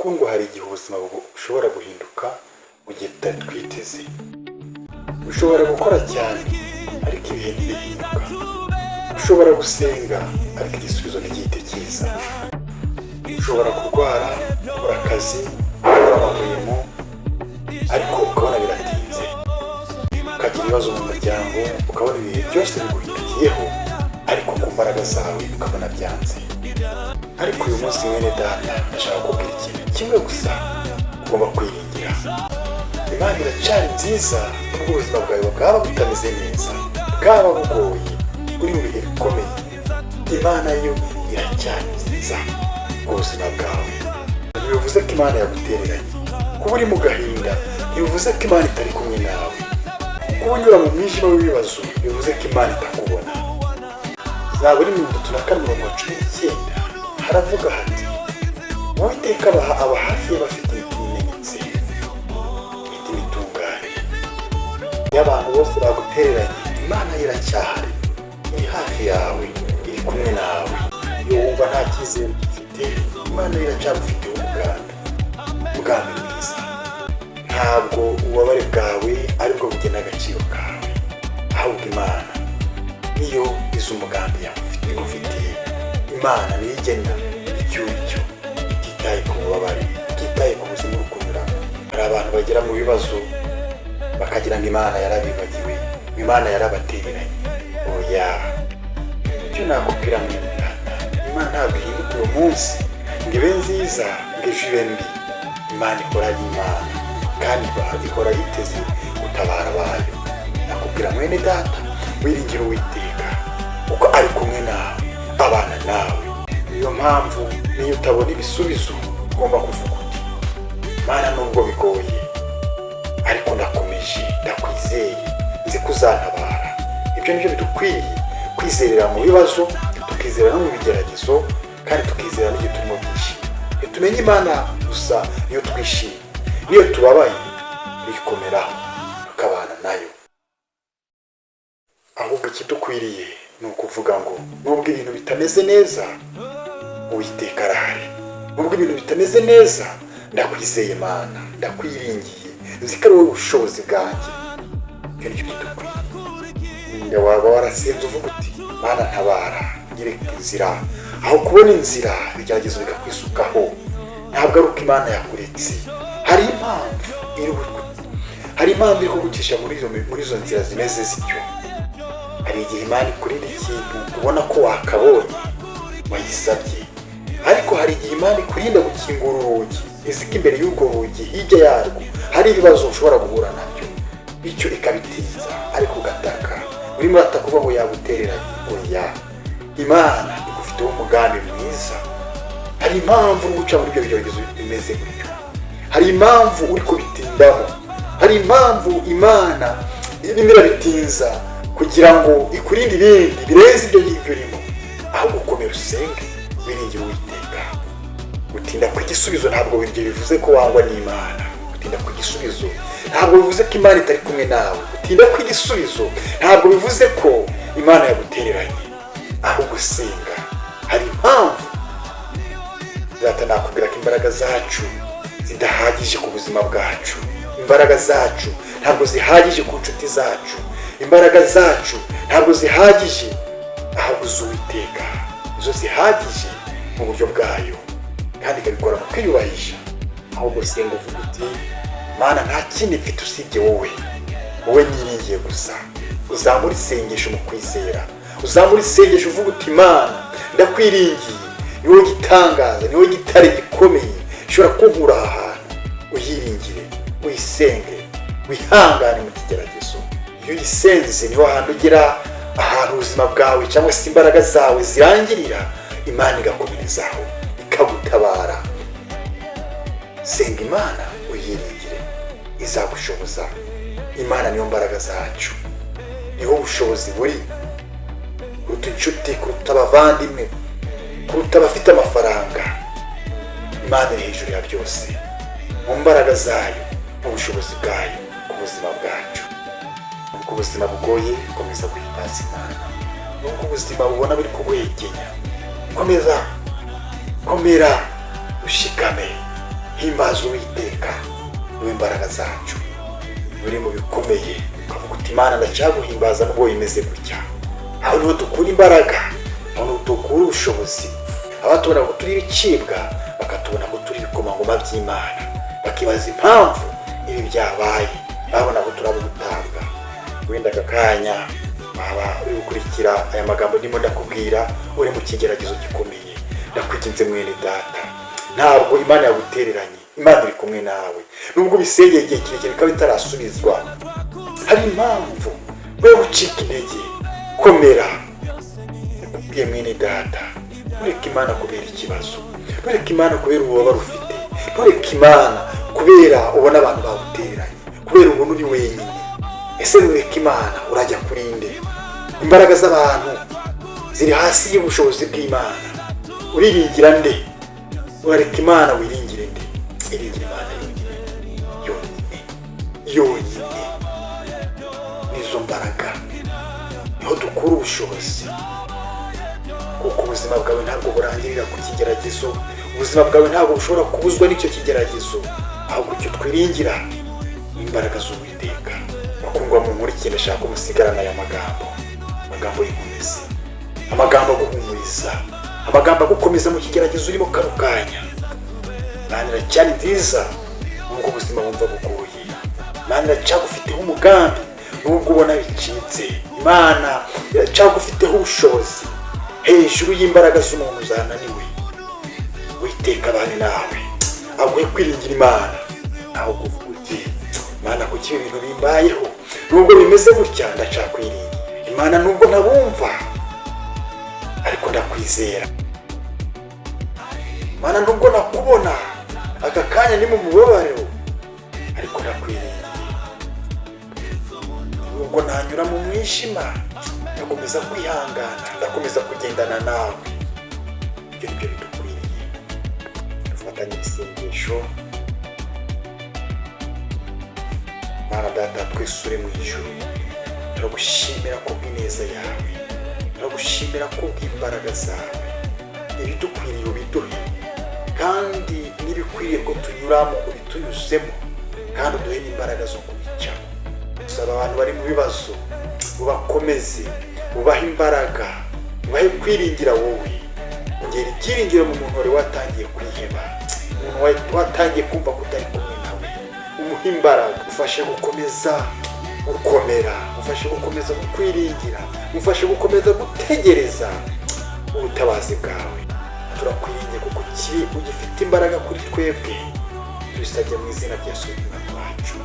kuko ngo hari igihe ubuzima bushobora guhinduka mu gihe tutari twiteze. Ushobora gukora cyane ariko ibihe ntibihinduka. Ushobora gusenga ariko igisubizo ntigihite kiza. Ushobora kurwara, ukora akazi, ukora amahwemo ariko ukabona biratinze. Ukagira ibibazo mu muryango, ukabona ibihe byose biguhindukiyeho ariko ku mbaraga zawe ukabona byanze. Ariko uyu munsi mwene data ndashaka kubwira ikintu kimwe gusa ugomba kwiringira. Imana iracyari nziza nubwo ubuzima bwawe bwaba butameze neza, bwaba bugoye, uri mu bihe bikomeye. Imana yo iracyari nziza ku buzima bwawe. Ntibivuze ko Imana yagutereranye. Kuba uri mu gahinda ntibivuze ko Imana itari kumwe nawe. Kuba unyura mu mwijima w'ibibazo bivuze ko Imana itakubona. Zaburi 34:19 haravuga hati, Uwiteka aba hafi y'abafite imitima imenetse, imitima itunganye. Iyo abantu bose bagutereranye, Imana iracyahari, iri hafi yawe, iri kumwe nawe. Iyo wumva nta cyizere ufite, Imana iracyagufiteho umugambi mwiza. Ntabwo ububabare bwawe aribwo bugena agaciro kawe, ahubwo Imana niyo izi umugambi igufitiye. Imana niyo igena icyo uricyo, ititaye ku bubabare, ititaye ku buzima uri kunyuramo. Hari abantu bagera mu bibazo bakagira ngo Imana yarabibagiwe, Imana yarabatereranye. Oya, icyo nakubwira mwene data, Imana ntabwo ihinduka uyu munsi ngo ibe nziza ngo ejo ibe mbi. Imana ikora ari Imana kandi ihora yiteze gutabara abayo. Nakubwira mwene data, wiringira Uwiteka kuko ari kumwe nawe, abana nawe. Niyo mpamvu niyo utabona ibisubizo ugomba kuvuga uti, Mana nubwo bigoye ariko ndakomeje, ndakwizeye, nzi kuzantabara. Ibyo nibyo bidukwiye, kwizerera mu bibazo, tukizera no mu bigeragezo, kandi tukizera n'igihe turimo kwishima. Iyo tumenye Imana gusa niyo twishima, niyo tubabaye tuyikomeraho tukabana nayo. Ahubwo ikidukwiriye ni ukuvuga ngo nubwo ibintu bitameze neza, Uwiteka arahari. Nubwo ibintu bitameze neza, ndakwizeye Mana, ndakwiringiye, nzi ko ari wowe ubushobozi bwanjye. Ibyo nicyo kidukwiriye. Waba warasenze uvuga uti, Mana ntabara, nyereka inzira. Aho kubona inzira ibigeragezo bikakwisukaho, ntabwo ari uko Imana yakuretse. Hari impamvu iri kugucisha muri izo nzira zimeze zityo. Hari igihe Imana ikurira ikintu ubona ko wakabonye, wayisabye. Ariko hari igihe Imana ikurinda gukingura urugi, izi ko imbere y'urwo rugi hirya yarwo hari ibibazo ushobora guhura nabyo, bityo ikabitinza ariko ugataka. Urimo urataka uvuga ngo yagutereranye. Oya, Imana igufiteho umugambi mwiza. Hari impamvu uri guca muri ibyo bigeragezo bimeze gutyo. Hari impamvu uri kubitindaho. Hari impamvu Imana irimo irabitinza kugira ngo ikurinde ibindi birenze ibyo ngibyo urimo. Aho gukomera usenge, wiringira Uwiteka. Gutinda ku gisubizo ntabwo bivuze ko wangwa n'Imana. Gutinda ku gisubizo ntabwo bivuze ko Imana itari kumwe nawe. Gutinda ku gisubizo ntabwo bivuze ko Imana yagutereranye. Aho gusenga hari impamvu. Data, nakubwira ko imbaraga zacu zidahagije ku buzima bwacu. Imbaraga zacu ntabwo zihagije ku nshuti zacu. Imbaraga zacu ntabwo zihagije, ahubwo z'Uwiteka nizo zihagije mu buryo bwayo, kandi ikabikora mu kwiyubahisha. Ahubwo senga uvuga uti, Mana nta kindi mfite usibye wowe niringiye gusa. Uzamura isengesho mu kwizera, uzamura isengesho uvuga uti, Mana ndakwiringiye, ni wowe gitangaza, ni wowe gitare gikomeye ushobora kunkura aha hantu. Uyiringire, uyisenge, wihangane mu kigeragezo. Iyo uyisenze niho hantu ugera ahantu ubuzima bwawe cyangwa se imbaraga zawe zirangirira, Imana igakomerezaho ikagutabara. Senga Imana, uyiringire, izagushoboza. Imana niyo mbaraga zacu, niho ubushobozi buri. Kuruta inshuti, kuruta abavandimwe, kuruta abafite amafaranga, Imana iri hejuru ya byose. Mu mbaraga zayo, mu bushobozi bwayo ku buzima bwacu. Nubwo ubuzima bugoye, komeza guhimbaza Imana. Nubwo ubuzima bubona buri kuguhekenya, komera, ushikame. himbaza Uwiteka niwe mbaraga zacu. Buri mu bikomeye ukavuga uti Imana ndacyaguhimbaza nubwo bimeze gutya. Aho niho dukura imbaraga, aho niho dukura ubushobozi. Abatubona ngo turi ibicibwa bakatubona ngo turi ibikomangoma by'Imana, bakibaza impamvu ibi byabaye, babona ko turabo gutabwa. Wenda aka kanya waba uri gukurikira aya magambo ndimo ndakubwira uri mu kigeragezo gikomeye. Ndakwinginze mwene data, ntabwo Imana yagutereranye, Imana iri kumwe nawe. Nubwo bisengeye igihe kirekire bikaba bitarasubizwa, hari impamvu we gucika intege. Komera, nakubwiye mwene data, ntureke Imana kubera ikibazo, ntureke Imana kubera ububabare ufite, ntureke Imana kubera ubona abantu bawutereranye, kubera ubona uri wenyine. Ese ntureke Imana urajya kuri nde? Imbaraga z'abantu ziri hasi y'ubushobozi bw'Imana. Uriringira nde? Urareka Imana wiringire nde? Iringira Imana yonyine. Nizo mbaraga niho dukura ubushobozi, kuko ubuzima bwawe ntabwo burangirira ku kigeragezo. Ubuzima bwawe ntabwo bushobora kubuzwa n'icyo kigeragezo, ahubwo icyo twiringira imbaraga z'Uwiteka. Bakundwa mu nkuru, ikintu ashaka umusigarana aya magambo y'inkomezi, amagambo aguhumuriza, amagambo agukomeza mu kigeragezo urimo kano kanya. Imana iracyari nziza nubwo ubuzima wumva bugoye. Imana iracyagufiteho umugambi nubwo ubona bicitse. Imana iracyagufiteho ubushobozi hejuru y'imbaraga z'umuntu zananiwe. Uwiteka abane nawe, aguhe kwiringira Imana, aho kuvuga uti Imana kuki ibintu bimbayeho, nubwo bimeze gutya ndacakwiringira Imana, nubwo ntabumva ariko ndakwizera Imana, nubwo nakubona aka kanya ni mu mubabaro ariko ndakwiringiye. Nubwo nanyura mu mwijima ndakomeza kwihangana, ndakomeza kugendana nawe. Ibyo nibyo bidukwiriye. Dufatanye isengesho. Mana Data twese uri mu ijuru, turagushimira kubw'ineza yawe, turagushimira kubw'imbaraga zawe. Ibidukwiriye ubiduhe, kandi n'ibikwiriye ko tunyuramo ubitunyuzemo, kandi uduhe n'imbaraga zo kubicamo. Dusaba abantu bari mu bibazo ubakomeze, ubahe imbaraga, ubahe kwiringira wowe. Ongera ibyiringiro mu muntu wari watangiye kwiheba, umuntu watangiye kumva ko utari kumwe nawe. Umuhe imbaraga, ufashe gukomeza gukomera, ufashe gukomeza kukwiringira, ufashe gukomeza gutegereza ubutabazi bwawe. Turakwiringiye kuko ugifite imbaraga kuri twebwe. Tubisabye mu izina rya Yesu wacu.